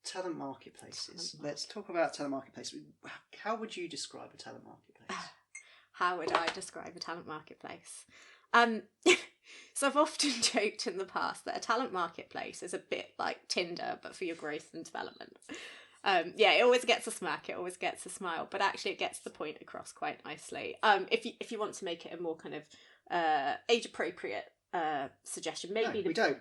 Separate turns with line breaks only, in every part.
talent marketplaces. Let's talk about talent marketplace. How would you describe a talent marketplace?
How would I describe a talent marketplace? So I've often joked in the past that a talent marketplace is a bit like Tinder, but for your growth and development. It always gets a smack, it always gets a smile, but actually it gets the point across quite nicely. If you want to make it a more kind of age appropriate suggestion, maybe
we don't.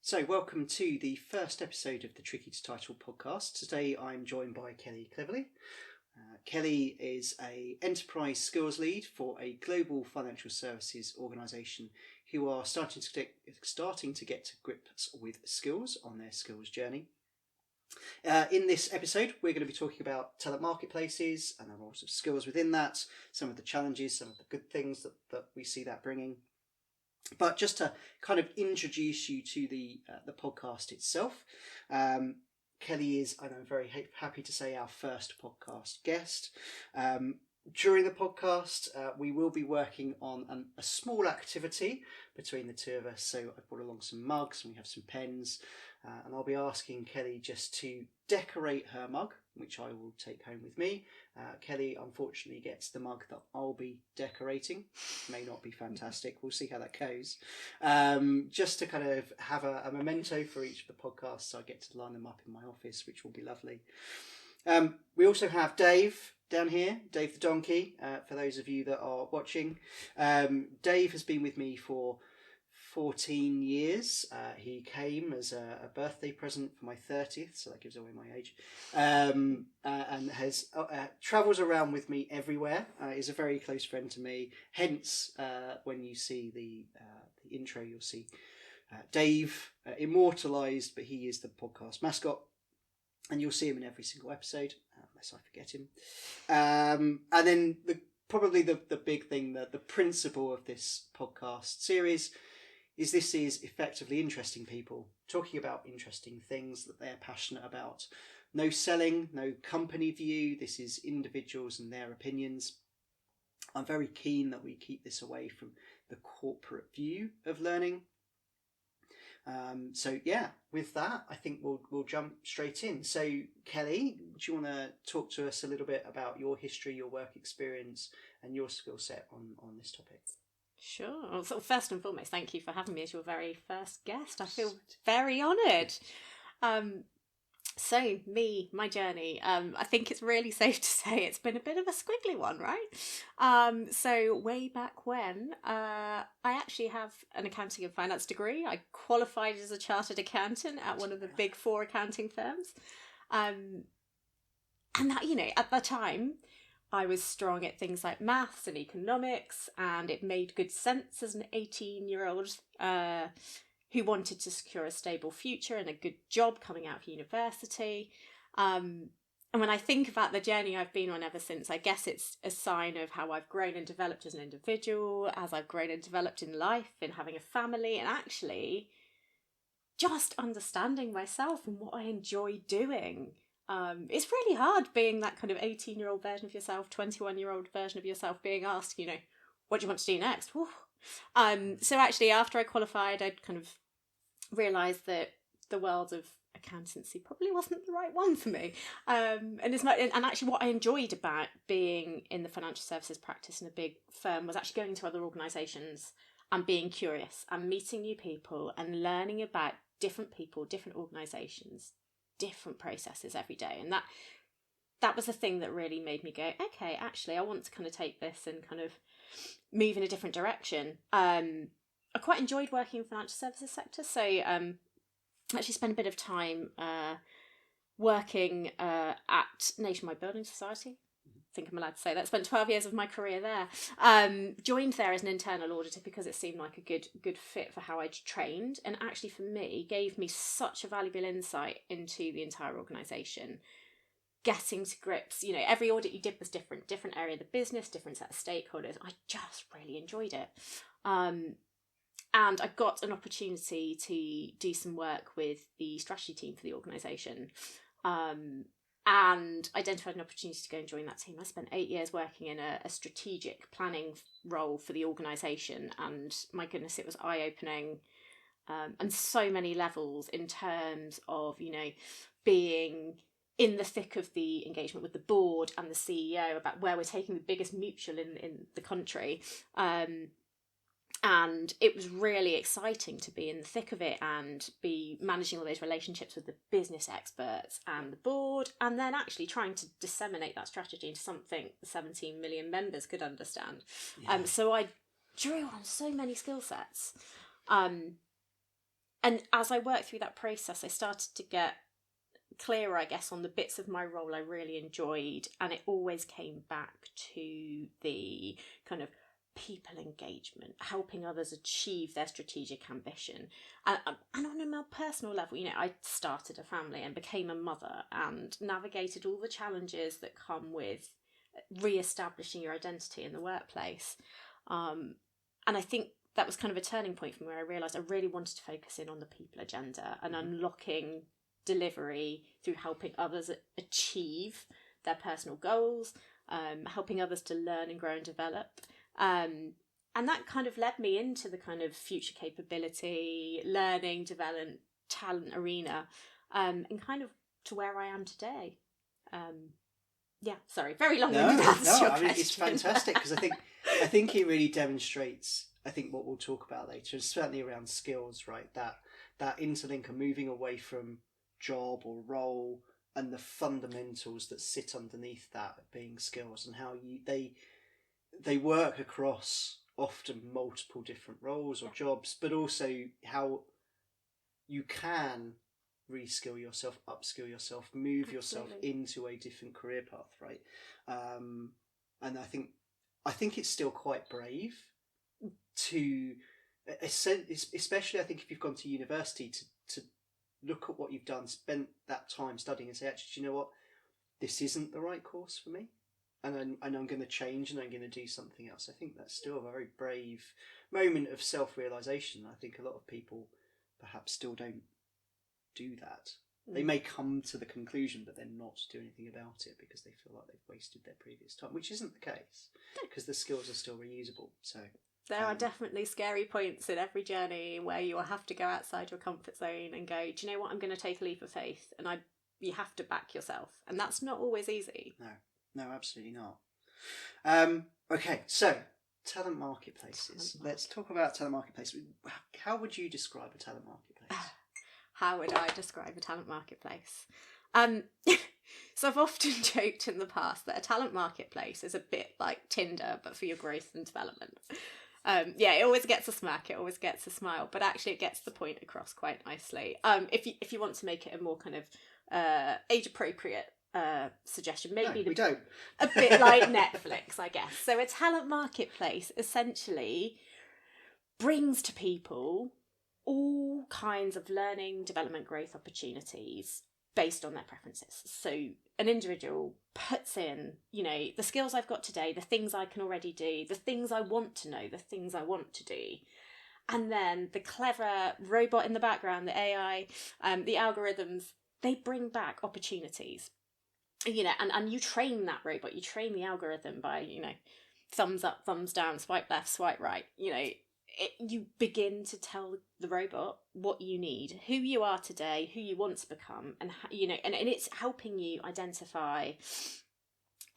So, welcome to the first episode of the Tricky To Ttile podcast. Today I'm joined by Kelly Cleverly. Kelly is an enterprise skills lead for a global financial services organisation who are starting to get to grips with skills on their skills journey. In this episode, we're going to be talking about talent marketplaces and the roles of skills within that, some of the challenges, some of the good things that we see that bringing. But just to kind of introduce you to the podcast itself, Kelly is, and I'm very happy to say, our first podcast guest. During the podcast, we will be working on a small activity between the two of us. So I've brought along some mugs and we have some pens, and I'll be asking Kelly just to decorate her mug, which I will take home with me. Kelly unfortunately gets the mug that I'll be decorating. May not be fantastic. We'll see how that goes. Just to kind of have a memento for each of the podcasts, so I get to line them up in my office, which will be lovely. We also have Dave down here, Dave the donkey, for those of you that are watching. Dave has been with me for 14 years. He came as a birthday present for my 30th, so that gives away my age, and has travels around with me everywhere. Is a very close friend to me, hence when you see the intro you'll see Dave immortalised, but he is the podcast mascot, and you'll see him in every single episode unless I forget him. And then probably the big thing, the principle of this podcast series is this is effectively interesting people talking about interesting things that they're passionate about. No selling, no company view. This is individuals and their opinions. I'm very keen that we keep this away from the corporate view of learning. With that, I think we'll jump straight in. So, Kelly, do you want to talk to us a little bit about your history, your work experience, and your skill set on this topic?
Sure. So first and foremost, thank you for having me as your very first guest. I feel very honoured. My journey, I think it's really safe to say it's been a bit of a squiggly one, right? So way back when, I actually have an accounting and finance degree. I qualified as a chartered accountant at one of the big four accounting firms. And that, at the time, I was strong at things like maths and economics, and it made good sense as an 18-year-old who wanted to secure a stable future and a good job coming out of university. And when I think about the journey I've been on ever since, I guess it's a sign of how I've grown and developed as an individual, as I've grown and developed in life, in having a family, and actually just understanding myself and what I enjoy doing. It's really hard being that kind of 18-year-old version of yourself, 21-year-old version of yourself being asked, what do you want to do next? So actually, after I qualified, I'd kind of realised that the world of accountancy probably wasn't the right one for me. And actually what I enjoyed about being in the financial services practice in a big firm was actually going to other organisations and being curious and meeting new people and learning about different people, different organisations, different processes every day. And that was the thing that really made me go, okay, actually I want to kind of take this and kind of move in a different direction. I quite enjoyed working in the financial services sector, so actually spent a bit of time working at Nationwide Building Society. I think I'm allowed to say that. Spent 12 years of my career there. Joined there as an internal auditor because it seemed like a good fit for how I'd trained, and actually for me gave me such a valuable insight into the entire organisation. Getting to grips, every audit you did was different area of the business, different set of stakeholders. I just really enjoyed it. And I got an opportunity to do some work with the strategy team for the organisation, and identified an opportunity to go and join that team. I spent 8 years working in a strategic planning role for the organisation, and my goodness, it was eye-opening, and so many levels in terms of, you know, being in the thick of the engagement with the board and the CEO about where we're taking the biggest mutual in the country. And it was really exciting to be in the thick of it and be managing all those relationships with the business experts and the board, and then actually trying to disseminate that strategy into something the 17 million members could understand. Yeah. So I drew on so many skill sets. And as I worked through that process, I started to get clearer, I guess, on the bits of my role I really enjoyed, and it always came back to the kind of people engagement, helping others achieve their strategic ambition. And on a more personal level, you know, I started a family and became a mother and navigated all the challenges that come with re-establishing your identity in the workplace. And I think that was kind of a turning point for me, where I realised I really wanted to focus in on the people agenda and unlocking delivery through helping others achieve their personal goals, helping others to learn and grow and develop. And that kind of led me into the kind of future capability, learning, development, talent arena, and kind of to where I am today. Yeah, sorry, very long-winded answer.
No, I mean, it's fantastic, because I think it really demonstrates, I think, what we'll talk about later, is certainly around skills, right? That interlink of moving away from job or role and the fundamentals that sit underneath that being skills, and how they work across often multiple different roles or jobs, but also how you can reskill yourself, upskill yourself, move yourself into a different career path, right? And I think it's still quite brave to, especially I think if you've gone to university, to look at what you've done, spent that time studying, and say, actually, do you know what? This isn't the right course for me, and I'm going to change, and I'm going to do something else. I think that's still a very brave moment of self-realisation. I think a lot of people perhaps still don't do that. They may come to the conclusion, but then not do anything about it because they feel like they've wasted their previous time, which isn't the case, because the skills are still reusable. So
there are definitely scary points in every journey where you will have to go outside your comfort zone and go, do you know what, I'm going to take a leap of faith, and you have to back yourself, and that's not always easy.
No, absolutely not. Okay, so talent marketplaces. Let's talk about talent marketplaces. How would you describe a talent marketplace?
How would I describe a talent marketplace? So I've often joked in the past that a talent marketplace is a bit like Tinder, but for your growth and development. Yeah, it always gets a smirk, it always gets a smile, but actually it gets the point across quite nicely. If you want to make it a more kind of age appropriate suggestion, maybe
we don't.
A bit like Netflix, I guess. So a talent marketplace essentially brings to people all kinds of learning, development, growth opportunities based on their preferences. So an individual puts in, you know, the skills I've got today, the things I can already do, the things I want to know, the things I want to do. And then the clever robot in the background, the AI, the algorithms, they bring back opportunities. You know, and you train that robot, you train the algorithm by, you know, thumbs up, thumbs down, swipe left, swipe right, you know, you begin to tell the robot what you need, who you are today, who you want to become, and you know, and it's helping you identify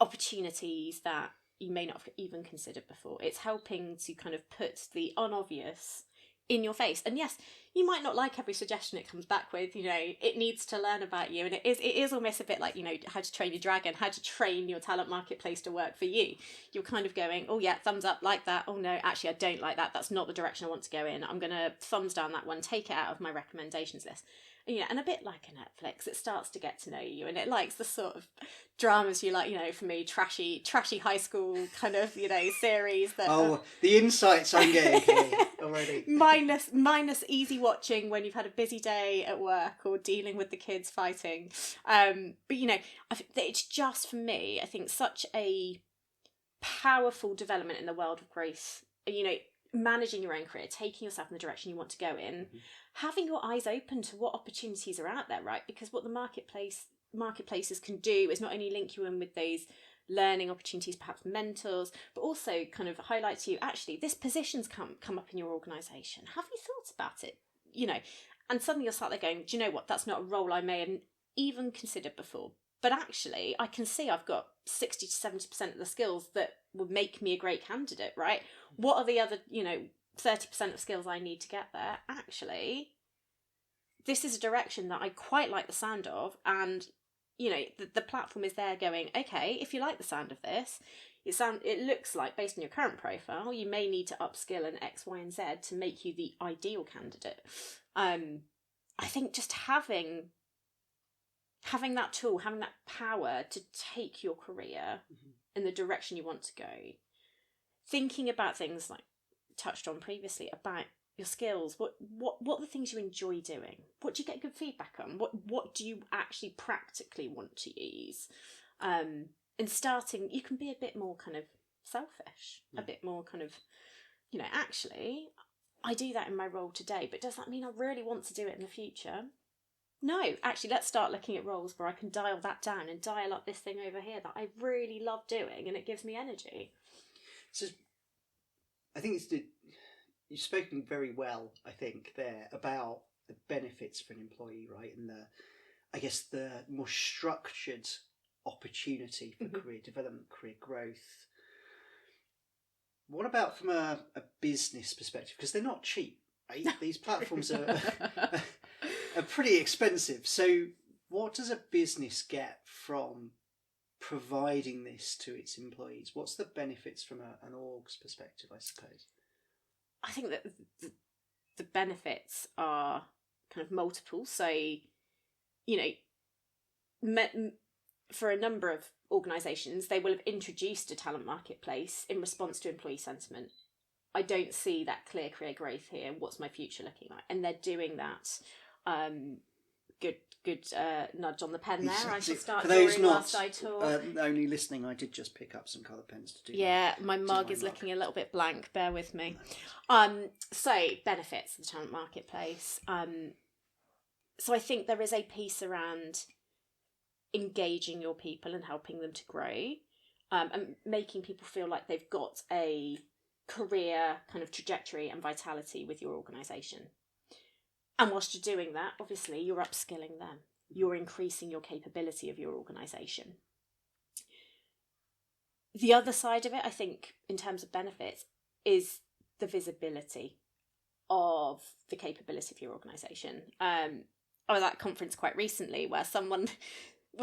opportunities that you may not have even considered before. It's helping to kind of put the unobvious in your face. And yes, you might not like every suggestion it comes back with, you know, it needs to learn about you, and it is almost a bit like, you know, how to train your dragon, how to train your talent marketplace to work for you. You're kind of going, oh yeah, thumbs up, like that, oh no, actually I don't like that, that's not the direction I want to go in, I'm gonna thumbs down that one, take it out of my recommendations list. And, you know, and a bit like a Netflix, it starts to get to know you, and it likes the sort of dramas you like, you know, for me, trashy high school kind of, you know, series that
the insights I'm getting already.
minus easy watching when you've had a busy day at work or dealing with the kids fighting. But, you know, it's just, for me, I think, such a powerful development in the world of growth. You know, managing your own career, taking yourself in the direction you want to go in, having your eyes open to what opportunities are out there, right? Because what the marketplaces can do is not only link you in with those learning opportunities, perhaps mentors, but also kind of highlight to you, actually, this position's come up in your organisation. Have you thought about it? You know, and suddenly you'll start there going, do you know what? That's not a role I may have even considered before. But actually, I can see I've got 60 to 70% of the skills that would make me a great candidate, right? What are the other, 30% of skills I need to get there? Actually, this is a direction that I quite like the sound of. And, the platform is there going, okay, if you like the sound of this, it looks like, based on your current profile, you may need to upskill in X, Y, and Z to make you the ideal candidate. I think just having that tool, having that power to take your career in the direction you want to go, thinking about things like touched on previously about your skills, what are the things you enjoy doing, what do you get good feedback on, what do you actually practically want to use, and starting, you can be a bit more kind of selfish, a bit more kind of, actually, I do that in my role today, but does that mean I really want to do it in the future? No, actually, let's start looking at roles where I can dial that down and dial up this thing over here that I really love doing and it gives me energy. So
I think you've spoken very well, I think, there about the benefits for an employee, right? And the more structured opportunity for career development, career growth. What about from a business perspective? Because they're not cheap, right? These platforms are pretty expensive. So what does a business get from providing this to its employees? What's the benefits from an org's perspective, I suppose?
I think that the benefits are kind of multiple. So, for a number of organisations, they will have introduced a talent marketplace in response to employee sentiment. I don't see that clear career growth here. What's my future looking like? And they're doing that. Good nudge on the pen there. I shall start drawing whilst I talk.
Only listening, I did just pick up some coloured pens to do.
Yeah, my mug is looking a little bit blank. Bear with me. So benefits of the talent marketplace. So I think there is a piece around engaging your people and helping them to grow, and making people feel like they've got a career kind of trajectory and vitality with your organisation. And whilst you're doing that, obviously, you're upskilling them. You're increasing your capability of your organisation. The other side of it, I think, in terms of benefits, is the visibility of the capability of your organisation. I was at a conference quite recently where one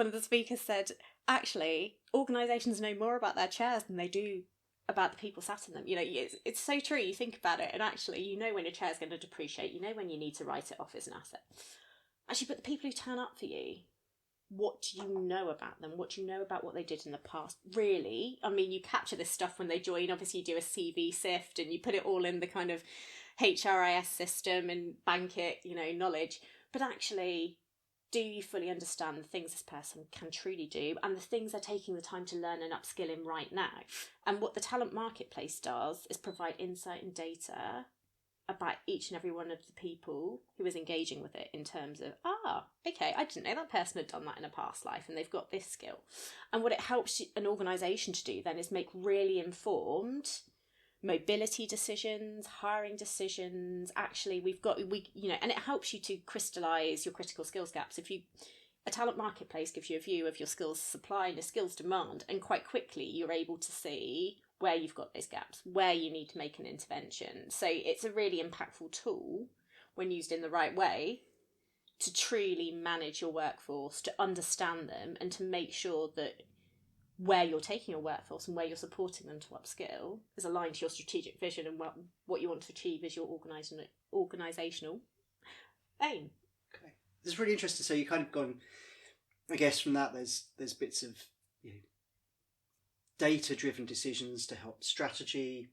of the speakers said, actually, organisations know more about their chairs than they do about the people sat in them. It's so true. You think about it, and actually, when your chair's going to depreciate. When you need to write it off as an asset. Actually, but the people who turn up for you, what do you know about them? What do you know about what they did in the past? Really? I mean, you capture this stuff when they join. Obviously, you do a CV sift and you put it all in the kind of HRIS system and bank it, knowledge. But actually, do you fully understand the things this person can truly do and the things they're taking the time to learn and upskill in right now? And what the talent marketplace does is provide insight and data about each and every one of the people who is engaging with it in terms of, okay, I didn't know that person had done that in a past life and they've got this skill. And what it helps an organisation to do then is make really informed mobility decisions, hiring decisions. Actually, and it helps you to crystallise your critical skills gaps. A talent marketplace gives you a view of your skills supply and your skills demand, and quite quickly you're able to see where you've got those gaps, where you need to make an intervention. So it's a really impactful tool when used in the right way to truly manage your workforce, to understand them, and to make sure that where you're taking your workforce and where you're supporting them to upskill is aligned to your strategic vision and what you want to achieve as your organisational aim.
Okay, this is really interesting. So you kind of gone, I guess, from that there's bits of data-driven decisions to help strategy.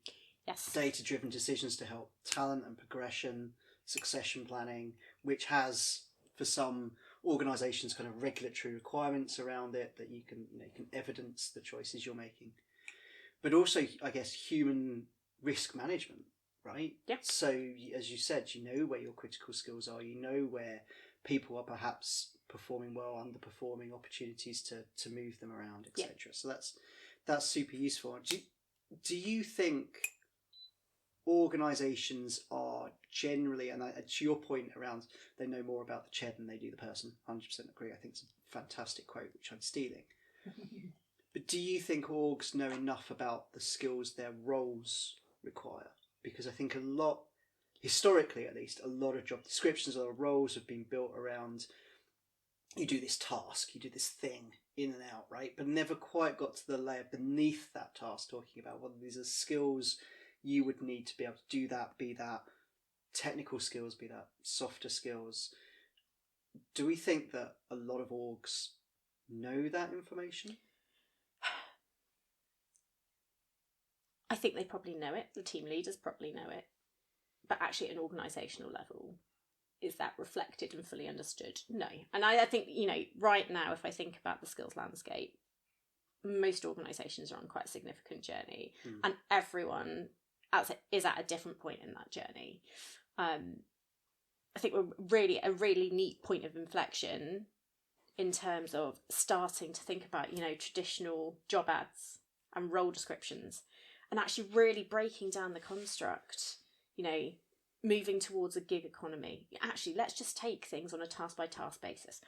Yes.
Data-driven decisions to help talent and progression, succession planning, which has for some organisations kind of regulatory requirements around it that you can evidence the choices you're making, but also I guess human risk management, right?
Yeah.
So, as you said, you know where your critical skills are. You know where people are perhaps performing well, underperforming, opportunities to move them around, etc.
Yeah.
So that's super useful. Do you think organisations are generally, and to your point around they know more about the chair than they do the person, 100% agree. I think it's a fantastic quote, which I'm stealing. But do you think orgs know enough about the skills their roles require? Because I think historically at least, a lot of job descriptions or roles have been built around, you do this task, you do this thing, in and out, right? But never quite got to the layer beneath that task, talking about whether these are skills you would need to be able to do that, be that technical skills, be that softer skills. Do we think that a lot of orgs know that information?
I think they probably know it. The team leaders probably know it. But actually at an organisational level, is that reflected and fully understood? No. And I think, right now, if I think about the skills landscape, most organisations are on quite a significant journey, and everyone is at a different point in that journey. I think we're a really neat point of inflection in terms of starting to think about, traditional job ads and role descriptions, and actually really breaking down the construct, moving towards a gig economy. Actually, let's just take things on a task-by-task basis.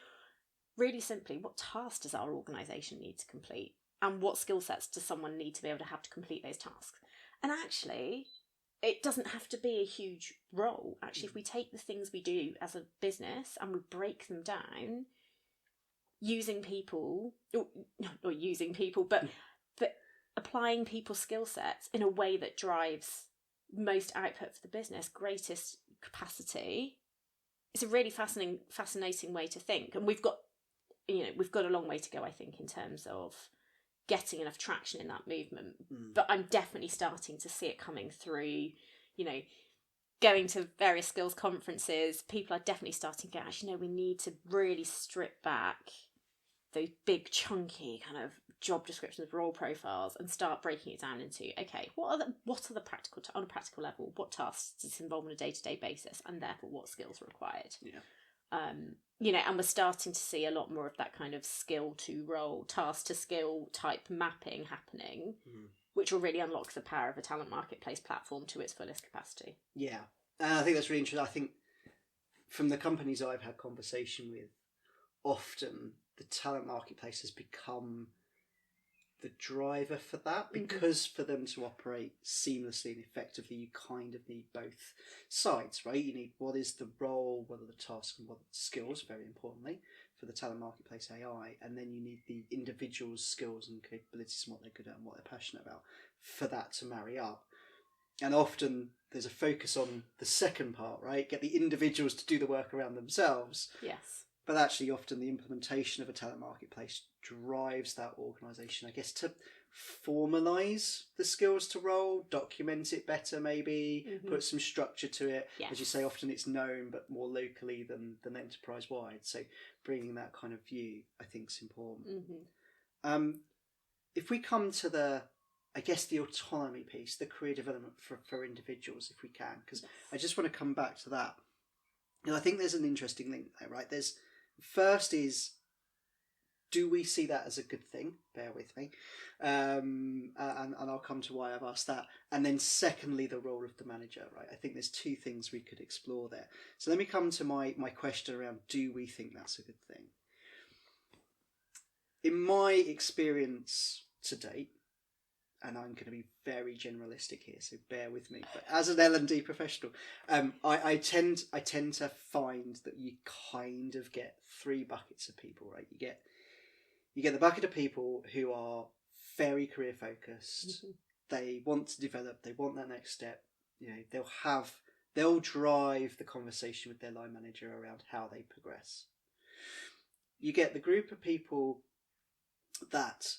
Really simply, what task does our organisation need to complete? And what skill sets does someone need to be able to have to complete those tasks? And actually, it doesn't have to be a huge role. Actually, if we take the things we do as a business and we break them down, using people, not using people, but applying people's skill sets in a way that drives most output for the business, greatest capacity. It's a really fascinating way to think, and we've got a long way to go, I think, in terms of getting enough traction in that movement. But I'm definitely starting to see it coming through. Going to various skills conferences, people are definitely starting to get, actually, we need to really strip back those big chunky kind of job descriptions, role profiles, and start breaking it down into, okay, what are the practical on a practical level, what tasks does this involve on a day-to-day basis, and therefore what skills are required. And we're starting to see a lot more of that kind of skill to role, task to skill type mapping happening, which will really unlock the power of a talent marketplace platform to its fullest capacity.
Yeah, I think that's really interesting. I think from the companies I've had conversation with, often the talent marketplace has become the driver for that, because for them to operate seamlessly and effectively, you kind of need both sides, right? You need what is the role, what are the tasks, and what are the skills, very importantly, for the talent marketplace AI, and then you need the individual's skills and capabilities and what they're good at and what they're passionate about for that to marry up. And often there's a focus on the second part, right? Get the individuals to do the work around themselves.
Yes.
But actually, often the implementation of a talent marketplace drives that organisation, I guess, to formalise the skills to role, document it better maybe, put some structure to it. Yes. As you say, often it's known, but more locally than enterprise-wide. So bringing that kind of view, I think, is important. If we come to the autonomy piece, the career development for individuals, if we can, because I just want to come back to that. And I think there's an interesting link there, right? First is, do we see that as a good thing? Bear with me. And I'll come to why I've asked that. And then secondly, the role of the manager, right? I think there's two things we could explore there. So let me come to my question around, do we think that's a good thing? In my experience to date, and I'm going to be very generalistic here, so bear with me. But as an L&D professional, I tend to find that you kind of get three buckets of people, right? You get the bucket of people who are very career focused. They want to develop. They want that next step. They'll drive the conversation with their line manager around how they progress. You get the group of people that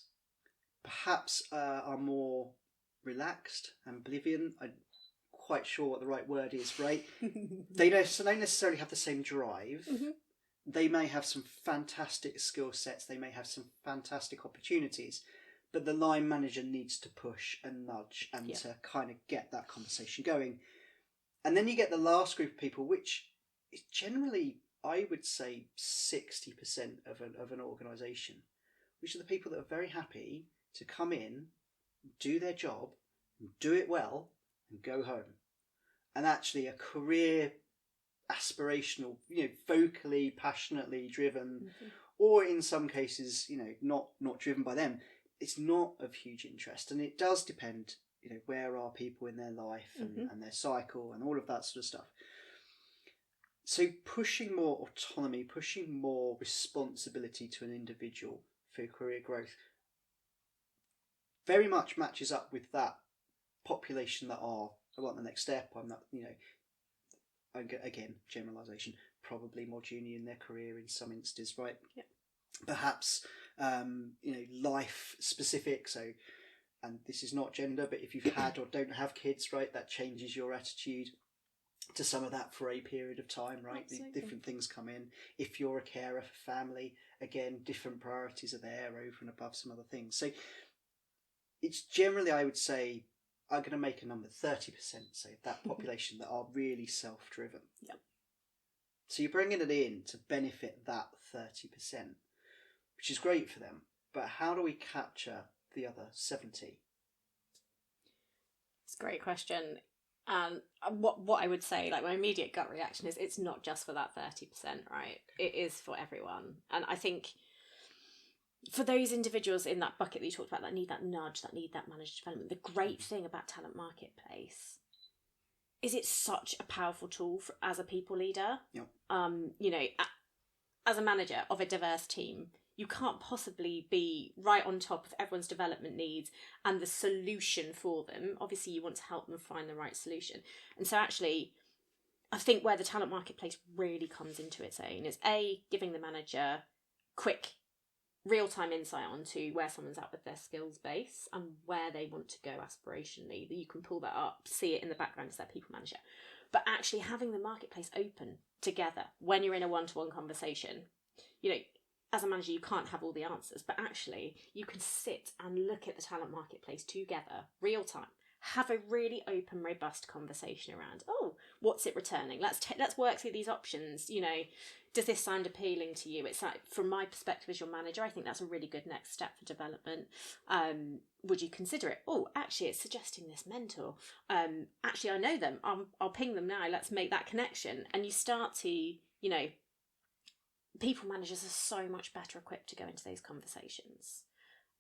perhaps are more relaxed, ambivalent. I'm quite sure what the right word is, right? They don't necessarily have the same drive. They may have some fantastic skill sets. They may have some fantastic opportunities, but the line manager needs to push and nudge and to kind of get that conversation going. And then you get the last group of people, which is generally, I would say, 60% of an organisation, which are the people that are very happy to come in, do their job, do it well, and go home. And actually a career, aspirational, vocally, passionately driven, or in some cases, not driven by them. It's not of huge interest. And it does depend, where are people in their life and their cycle and all of that sort of stuff. So pushing more autonomy, pushing more responsibility to an individual for career growth very much matches up with that population that are, I want the next step, I'm not, again, generalisation, probably more junior in their career in some instances, right?
Yeah.
Perhaps, life specific. So, and this is not gender, but if you've had or don't have kids, right, that changes your attitude to some of that for a period of time, right? The different things come in. If you're a carer for family, again, different priorities are there over and above some other things. So it's generally, I would say, I'm going to make a number, 30%, say, of that population that are really self-driven.
Yep. So
you're bringing it in to benefit that 30%, which is great for them. But how do we capture the other 70?
It's a great question. And what I would say, like my immediate gut reaction is it's not just for that 30%, right? It is for everyone. And I think for those individuals in that bucket that you talked about that need that nudge, that need that managed development, the great thing about Talent Marketplace is it's such a powerful tool as a people leader.
Yep.
As a manager of a diverse team, you can't possibly be right on top of everyone's development needs and the solution for them. Obviously, you want to help them find the right solution. And so actually, I think where the Talent Marketplace really comes into its own is giving the manager quick, real-time insight onto where someone's at with their skills base and where they want to go aspirationally. That you can pull that up, see it in the background as their people manager. But actually having the marketplace open together when you're in a one-to-one conversation, as a manager, you can't have all the answers, but actually you can sit and look at the Talent Marketplace together, real time, have a really open, robust conversation around, what's it returning? Let's work through these options. Does this sound appealing to you? It's like, from my perspective as your manager, I think that's a really good next step for development. Would you consider it? Actually, it's suggesting this mentor. Actually, I know them. I'll ping them now. Let's make that connection. And you start to, people managers are so much better equipped to go into those conversations,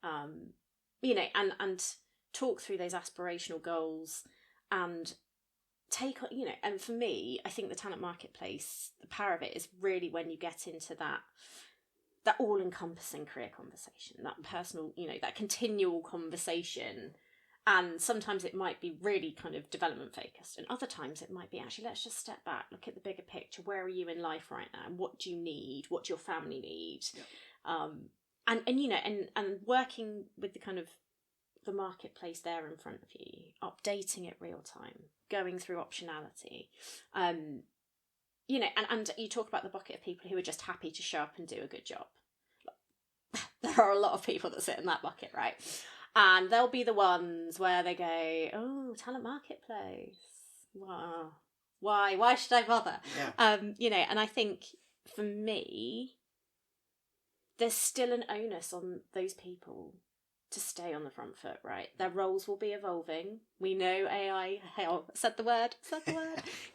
and talk through those aspirational goals and take, and for me, I think the Talent Marketplace, the power of it is really when you get into that all-encompassing career conversation, that personal, that continual conversation. And sometimes it might be really kind of development focused, and other times it might be actually, let's just step back, look at the bigger picture. Where are you in life right now? What do you need? What do your family need? Yep. And working with the kind of the marketplace there in front of you, updating it real time, going through optionality. And you talk about the bucket of people who are just happy to show up and do a good job. There are a lot of people that sit in that bucket, right? And they'll be the ones where they go, Talent Marketplace. Wow. Why should I bother? Yeah. And I think for me, there's still an onus on those people to stay on the front foot, right? Their roles will be evolving. We know AI, said the word.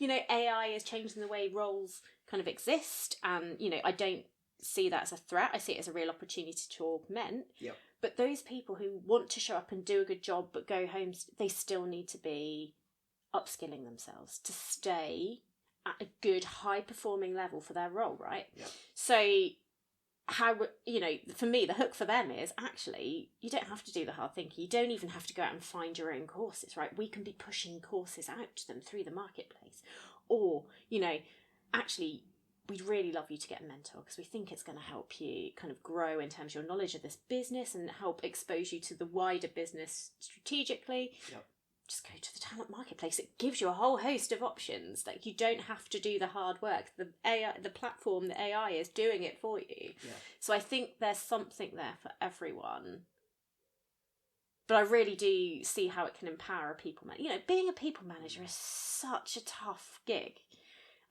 AI is changing the way roles kind of exist. And, I don't see that as a threat. I see it as a real opportunity to augment.
Yep.
But those people who want to show up and do a good job but go home, they still need to be upskilling themselves to stay at a good, high-performing level for their role, right?
Yep.
So how, for me, the hook for them is actually, you don't have to do the hard thinking. You don't even have to go out and find your own courses, right? We can be pushing courses out to them through the marketplace. Or, actually, we'd really love you to get a mentor because we think it's going to help you kind of grow in terms of your knowledge of this business and help expose you to the wider business strategically.
Yep.
Just go to the Talent Marketplace. It gives you a whole host of options. Like, you don't have to do the hard work. The platform, the AI is doing it for you. Yeah. So I think there's something there for everyone. But I really do see how it can empower a people manager. You know, being a people manager is such a tough gig.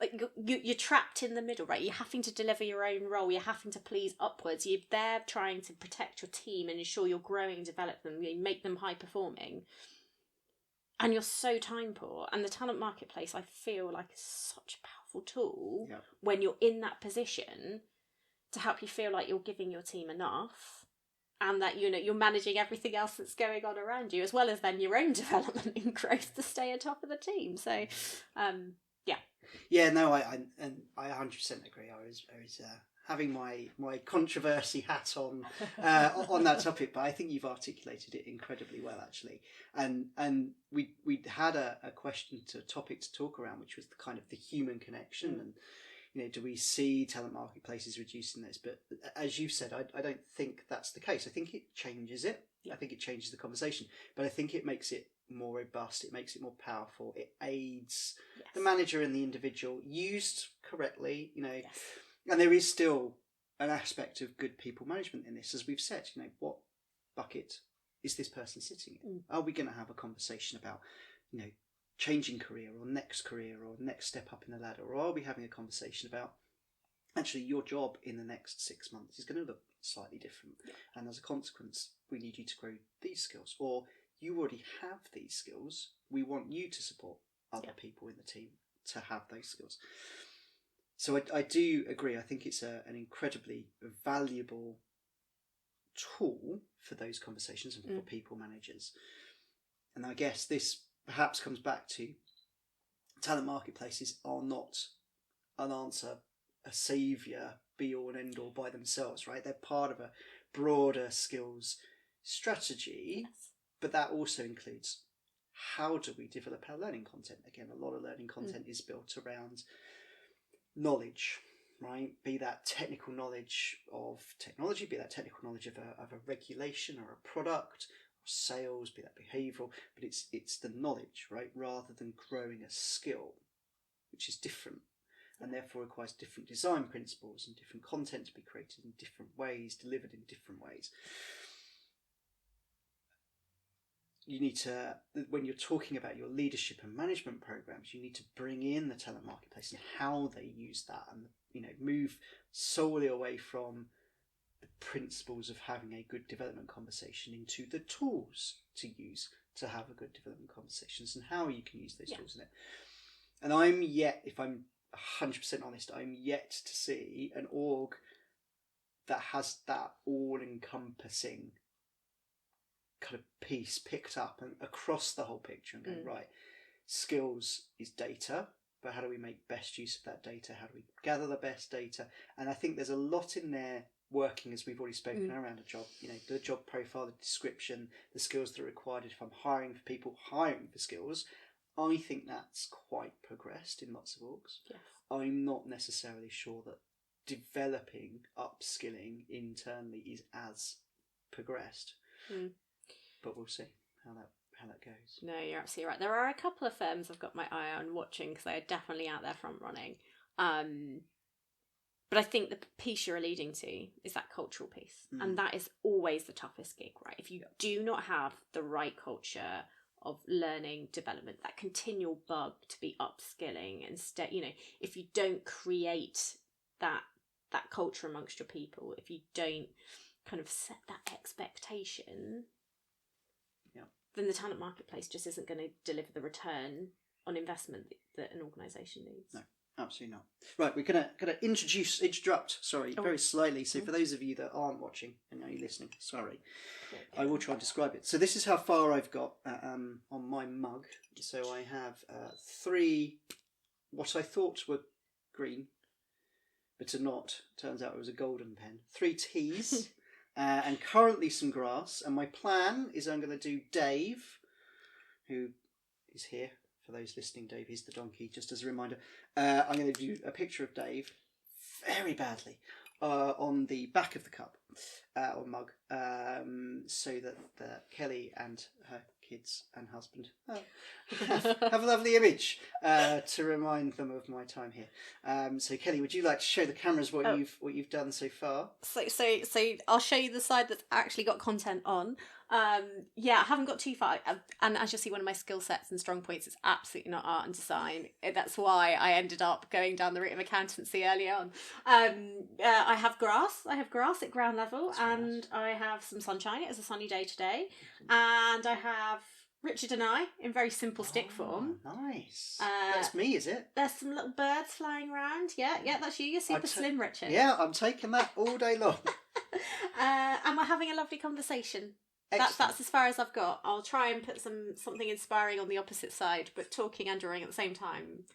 Like you're trapped in the middle, right? You're having to deliver your own role. You're having to please upwards. You're there trying to protect your team and ensure you're growing and develop them. You make them high performing. And you're so time poor. And the talent marketplace, I feel like, is such a powerful tool when you're in that position to help you feel like you're giving your team enough. And that, you know, you're managing everything else that's going on around you, as well as then your own development and growth to stay on top of the team. So, yeah.
Yeah, no, I 100% agree. I was having my controversy hat on that topic, but I think you've articulated it incredibly well, actually. And we had a topic to talk around, which was the kind of the human connection and, you know, do we see talent marketplaces reducing this? But as you've said, I don't think that's the case. I think it changes it. I think it changes the conversation. But I think it makes it more robust. It makes it more powerful. It aids the manager and the individual used correctly, you know. Yes. And there is still an aspect of good people management in this. As we've said, you know, what bucket is this person sitting in? Are we going to have a conversation about, you know, changing career or next step up in the ladder, or are we having a conversation about actually your job in the next 6 months is going to look slightly different, and as a consequence we need you to grow these skills, or you already have these skills, we want you to support other people in the team to have those skills. So I do agree. I think it's an incredibly valuable tool for those conversations and for people managers. And I guess this perhaps comes back to talent marketplaces are not an answer, a saviour, be all and end all by themselves, right? They're part of a broader skills strategy, but that also includes how do we develop our learning content? Again, a lot of learning content is built around knowledge, right? Be that technical knowledge of technology, be that technical knowledge of a regulation or a product, sales, be that behavioural, but it's the knowledge, right, rather than growing a skill, which is different and therefore requires different design principles and different content to be created in different ways, delivered in different ways. You need to, when you're talking about your leadership and management programs, you need to bring in the talent marketplace and how they use that, and, you know, move solely away from the principles of having a good development conversation into the tools to use to have a good development conversations and how you can use those tools in it. And if I'm 100% honest, I'm yet to see an org that has that all-encompassing kind of piece picked up and across the whole picture and going, right, skills is data, but how do we make best use of that data? How do we gather the best data? And I think there's a lot in there working, as we've already spoken around a job, you know, the job profile, the description, the skills that are required. If I'm hiring for people, hiring for skills, I think that's quite progressed in lots of orgs. Yes. I'm not necessarily sure that developing, upskilling internally is as progressed. But we'll see how that goes.
No, you're absolutely right. There are a couple of firms I've got my eye on watching because they are definitely out there front running. But I think the piece you're alluding to is that cultural piece. And that is always the toughest gig, right? If you do not have the right culture of learning, development, that continual bug to be upskilling, instead, you know, if you don't create that culture amongst your people, if you don't kind of set that expectation, then the talent marketplace just isn't going to deliver the return on investment that an organisation needs.
No, absolutely not. Right, we're gonna interrupt. Very slightly. So for those of you that aren't watching and are listening, sorry, I will try and describe it. So this is how far I've got on my mug. So I have 3 what I thought were green, but are not. Turns out it was a golden pen. 3 T's. And currently some grass, and my plan is I'm going to do Dave, who is here. For those listening, Dave is the donkey, just as a reminder. I'm going to do a picture of Dave very badly on the back of the cup or mug, so that Kelly and her kids and husband have a lovely image to remind them of my time here. So Kelly, would you like to show the cameras what you've done so far?
So I'll show you the side that's actually got content on. Yeah, I haven't got too far. And as you'll see, one of my skill sets and strong points is absolutely not art and design. That's why I ended up going down the route of accountancy early on. I have grass. I have grass at ground level.
That's
and
nice.
I have some sunshine. It is a sunny day today. And I have Richard and I in very simple stick form.
Nice. That's me, is it?
There's some little birds flying around. Yeah, that's you. You're super slim, Richard.
Yeah, I'm taking that all day long.
And we're having a lovely conversation. That's as far as I've got. I'll try and put something inspiring on the opposite side, but talking and drawing at the same time.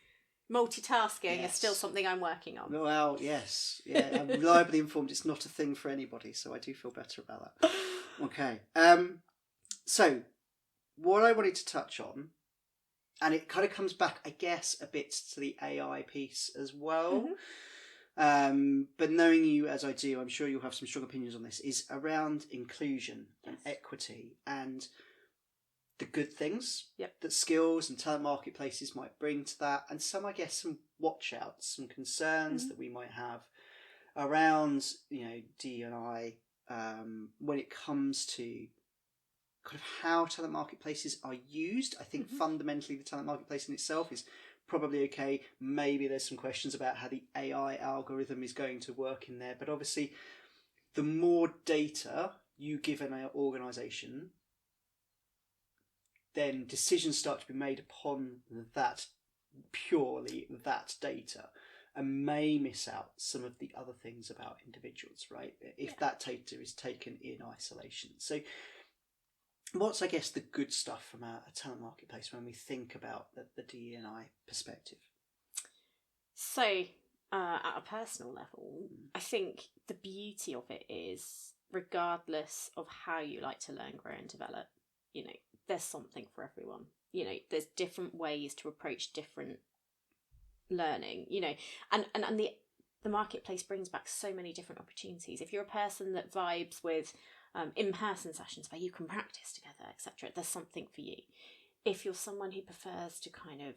Multitasking is still something I'm working on.
Well, yes. Yeah, I'm reliably informed it's not a thing for anybody, so I do feel better about that. Okay. So, what I wanted to touch on, and it kind of comes back, I guess, a bit to the AI piece as well. Mm-hmm. But knowing you as I do, I'm sure you'll have some strong opinions on this, is around inclusion and equity and the good things that skills and talent marketplaces might bring to that, and some, I guess, some watch outs, some concerns that we might have around, D&I when it comes to kind of how talent marketplaces are used. I think fundamentally the talent marketplace in itself is probably okay. Maybe there's some questions about how the AI algorithm is going to work in there. But obviously, the more data you give an organisation, then decisions start to be made upon that, purely that data, and may miss out some of the other things about individuals, right? If that data is taken in isolation. So what's, I guess, the good stuff from a talent marketplace when we think about the D&I perspective?
So, at a personal level, I think the beauty of it is, regardless of how you like to learn, grow and develop, there's something for everyone. There's different ways to approach different learning, and the marketplace brings back so many different opportunities. If you're a person that vibes with in-person sessions where you can practice together, etc., there's something for you. If you're someone who prefers to kind of,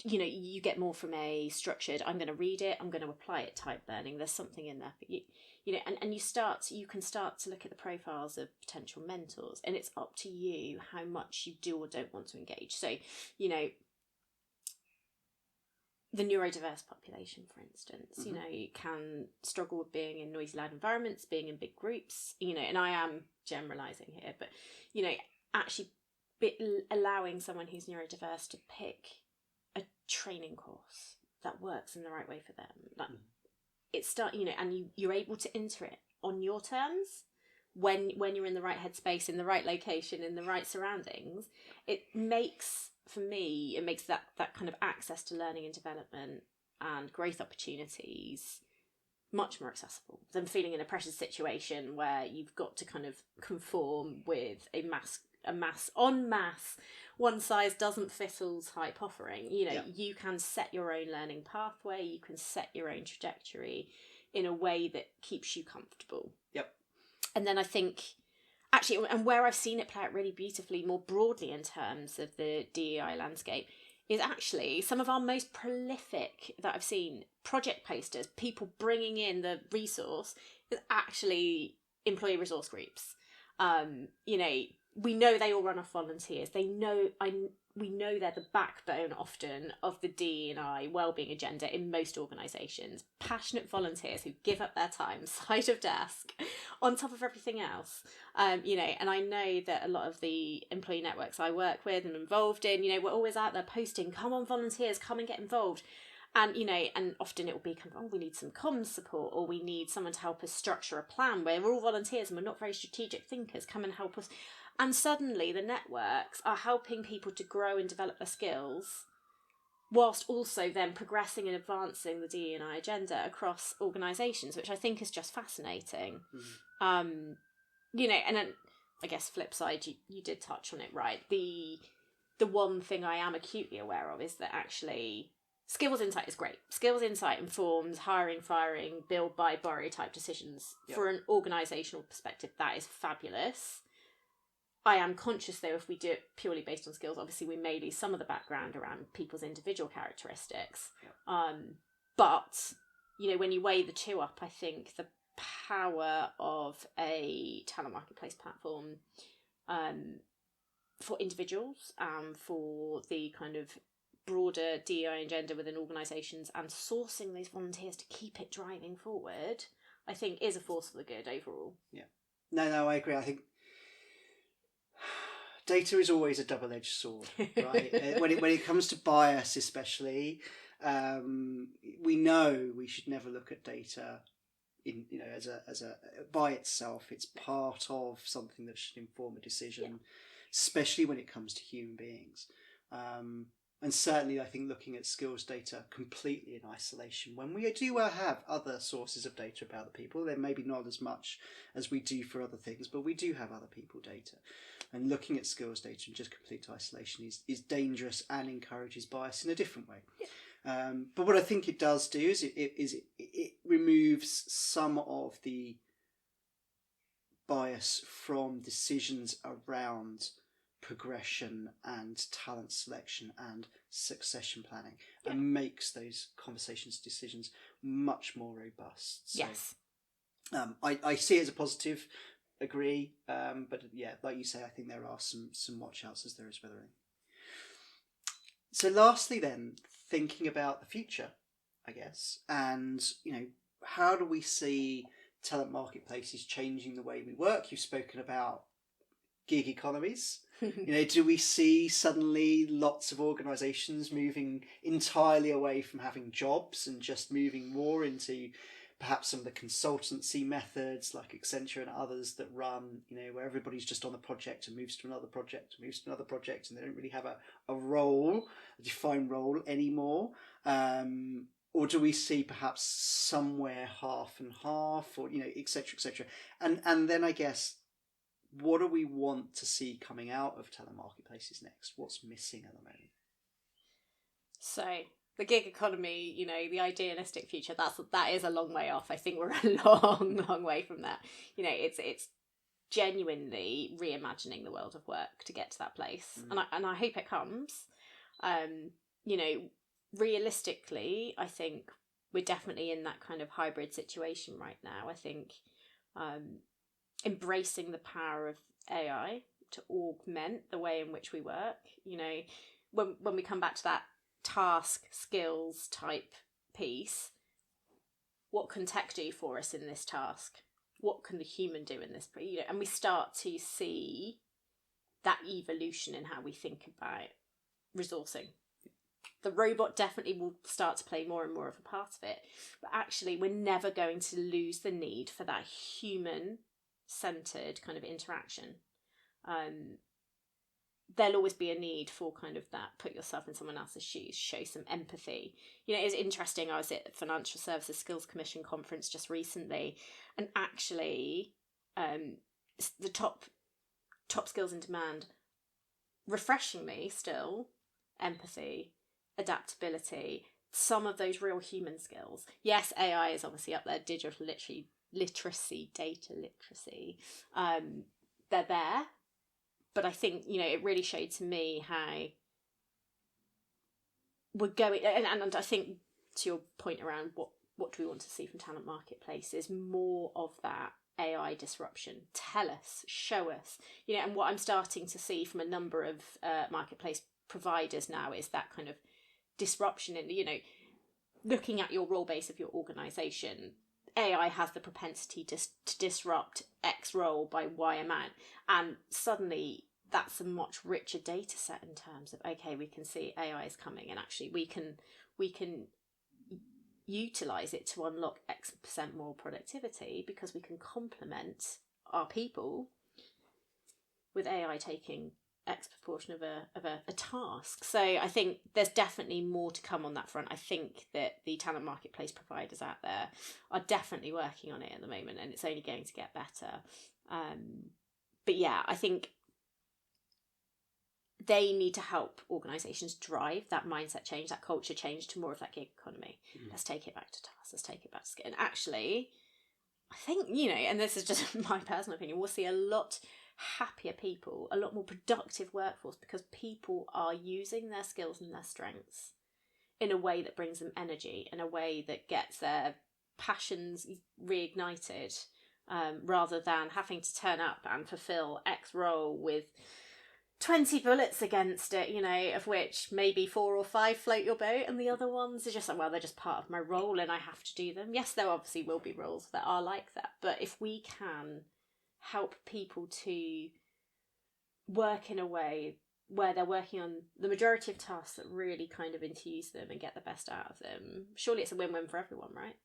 you get more from a structured, I'm going to read it, I'm going to apply it type learning, there's something in there for you. And you can start to look at the profiles of potential mentors, and it's up to you how much you do or don't want to engage. So, the neurodiverse population, for instance, can struggle with being in noisy, loud environments, being in big groups, and I am generalising here, but, actually allowing someone who's neurodiverse to pick a training course that works in the right way for them. Like, and you're able to enter it on your terms when you're in the right headspace, in the right location, in the right surroundings. It makes that kind of access to learning and development and growth opportunities much more accessible than feeling in a pressured situation where you've got to kind of conform with a mass one size doesn't fit all type offering. You can set your own learning pathway, you can set your own trajectory in a way that keeps you comfortable. And then I think, actually, and where I've seen it play out really beautifully more broadly in terms of the DEI landscape, is actually some of our most prolific that I've seen project posters, people bringing in the resource, is actually employee resource groups. We know they all run off volunteers. We know they're the backbone often of the D&I wellbeing agenda in most organisations. Passionate volunteers who give up their time side of desk on top of everything else. And I know that a lot of the employee networks I work with and involved in, we're always out there posting, come on volunteers, come and get involved. And, and often it will be kind of, we need some comms support, or we need someone to help us structure a plan where we're all volunteers and we're not very strategic thinkers, come and help us. And suddenly the networks are helping people to grow and develop their skills, whilst also then progressing and advancing the D&I agenda across organisations, which I think is just fascinating. And then I guess flip side, you did touch on it, right? The one thing I am acutely aware of is that actually skills insight is great. Skills insight informs hiring, firing, build, buy, borrow type decisions. For an organisational perspective, that is fabulous. I am conscious, though, if we do it purely based on skills, obviously we may lose some of the background around people's individual characteristics. But, when you weigh the two up, I think the power of a talent marketplace platform for individuals, for the kind of broader DEI agenda within organisations, and sourcing those volunteers to keep it driving forward, I think is a force for the good overall.
Yeah. No, I agree. I think data is always a double-edged sword, right? when it comes to bias, especially, we know we should never look at data in as a by itself. It's part of something that should inform a decision, especially when it comes to human beings. And certainly, I think looking at skills data completely in isolation, when we do have other sources of data about the people, then maybe not as much as we do for other things, but we do have other people data. And looking at skills data in just complete isolation is dangerous and encourages bias in a different way. Yeah. But what I think it does do is it removes some of the bias from decisions around progression and talent selection and succession planning, and makes those decisions much more robust. So,
yes.
I see it as a positive, agree, but yeah, like you say, I think there are some watch outs as there is with everything. So lastly then, thinking about the future, I guess, and how do we see talent marketplaces changing the way we work? You've spoken about gig economies. Do we see suddenly lots of organisations moving entirely away from having jobs and just moving more into perhaps some of the consultancy methods like Accenture and others that run, where everybody's just on the project and moves to another project, and they don't really have a defined role anymore? Or do we see perhaps somewhere half and half, or, et cetera, and then I guess, what do we want to see coming out of talent marketplaces next? What's missing at the moment?
So the gig economy, the idealistic future, that is a long way off. I think we're a long way from that. It's genuinely reimagining the world of work to get to that place, and I hope it comes. Realistically, I think we're definitely in that kind of hybrid situation right now. I think embracing the power of AI to augment the way in which we work. When we come back to that task skills type piece, what can tech do for us in this task? What can the human do in this? And we start to see that evolution in how we think about resourcing. The robot definitely will start to play more and more of a part of it, but actually we're never going to lose the need for that human-centered kind of interaction. There'll always be a need for kind of that, put yourself in someone else's shoes, show some empathy. It's interesting, I was at the Financial Services Skills Commission conference just recently, and actually the top skills in demand, refreshingly still, empathy, adaptability, some of those real human skills. Yes, AI is obviously up there, digital literacy, data literacy, they're there, but I think it really showed to me how we're going, and I think to your point around what do we want to see from talent marketplaces, more of that AI disruption. Tell us, show us, and what I'm starting to see from a number of marketplace providers now is that kind of disruption in looking at your role base of your organisation. AI has the propensity to disrupt X role by Y amount, and suddenly that's a much richer data set in terms of, okay, we can see AI is coming, and actually we can utilise it to unlock X% more productivity because we can complement our people with AI taking X proportion of a task. So I think there's definitely more to come on that front. I think that the talent marketplace providers out there are definitely working on it at the moment, and it's only going to get better. But yeah, I think they need to help organisations drive that mindset change, that culture change to more of that gig economy. Let's take it back to tasks, let's take it back to skill. And actually, I think, and this is just my personal opinion, we'll see a lot happier people, a lot more productive workforce, because people are using their skills and their strengths in a way that brings them energy, in a way that gets their passions reignited, rather than having to turn up and fulfill X role with 20 bullets against it, you know, of which maybe 4 or 5 float your boat, and the other ones are just like, well, they're just part of my role and I have to do them. Yes, there obviously will be roles that are like that, but if we can help people to work in a way where they're working on the majority of tasks that really kind of enthuse them and get the best out of them, surely it's a win-win for everyone, right?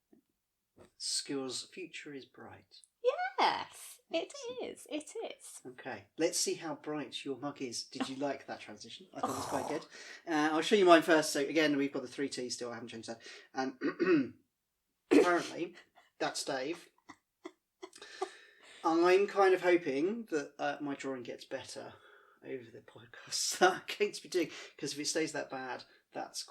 Skill's future is bright.
Yes, it is. It is.
Okay, let's see how bright your mug is. Did you like that transition? I thought it was quite good. I'll show you mine first. So again, we've got the 3 T's still. I haven't changed that. And apparently, that's Dave. I'm kind of hoping that my drawing gets better over the podcasts that I'm going to be doing, because if it stays that bad, that's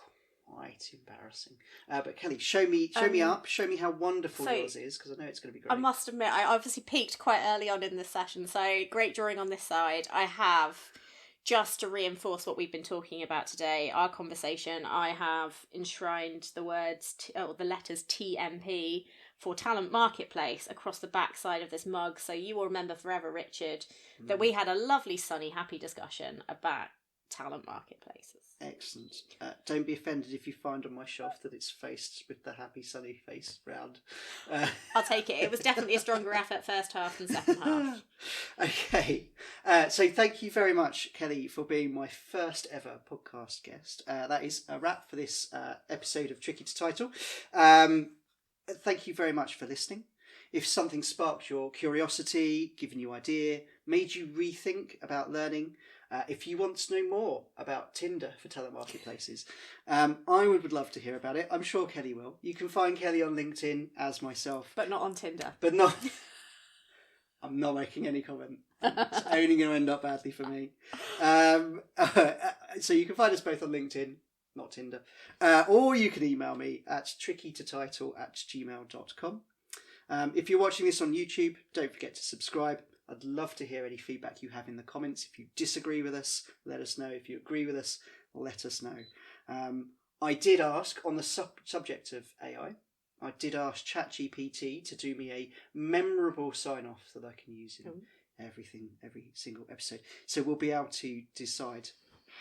quite embarrassing. But Kelly, show me up. Show me how wonderful yours is, because I know it's going to be great.
I must admit, I obviously peaked quite early on in this session, so great drawing on this side. I have, just to reinforce what we've been talking about today, our conversation, I have enshrined the the letters TMP for Talent Marketplace across the back side of this mug. So you will remember forever, Richard, that we had a lovely, sunny, happy discussion about talent marketplaces.
Excellent. Don't be offended if you find on my shelf that it's faced with the happy, sunny face round.
I'll take it. It was definitely a stronger effort first half than second half.
Okay. So thank you very much, Kelly, for being my first ever podcast guest. That is a wrap for this episode of Tricky to Title. Thank you very much for listening. If something sparked your curiosity, given you idea, made you rethink about learning, if you want to know more about Tinder for talent marketplaces, I would love to hear about it. I'm sure Kelly will. You can find Kelly on LinkedIn as myself.
But not on Tinder.
But not... I'm not making any comment. It's only going to end up badly for me. So you can find us both on LinkedIn, not Tinder. Or you can email me at trickytotitle@gmail.com. If you're watching this on YouTube, don't forget to subscribe. I'd love to hear any feedback you have in the comments. If you disagree with us, let us know. If you agree with us, let us know. I did ask, on the subject of AI, I did ask ChatGPT to do me a memorable sign-off that I can use in every single episode. So we'll be able to decide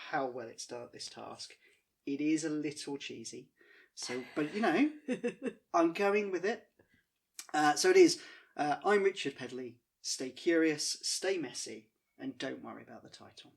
how well it's done at this task. It is a little cheesy, but you know, I'm going with it. So it is. I'm Richard Pedley. Stay curious, stay messy, and don't worry about the title.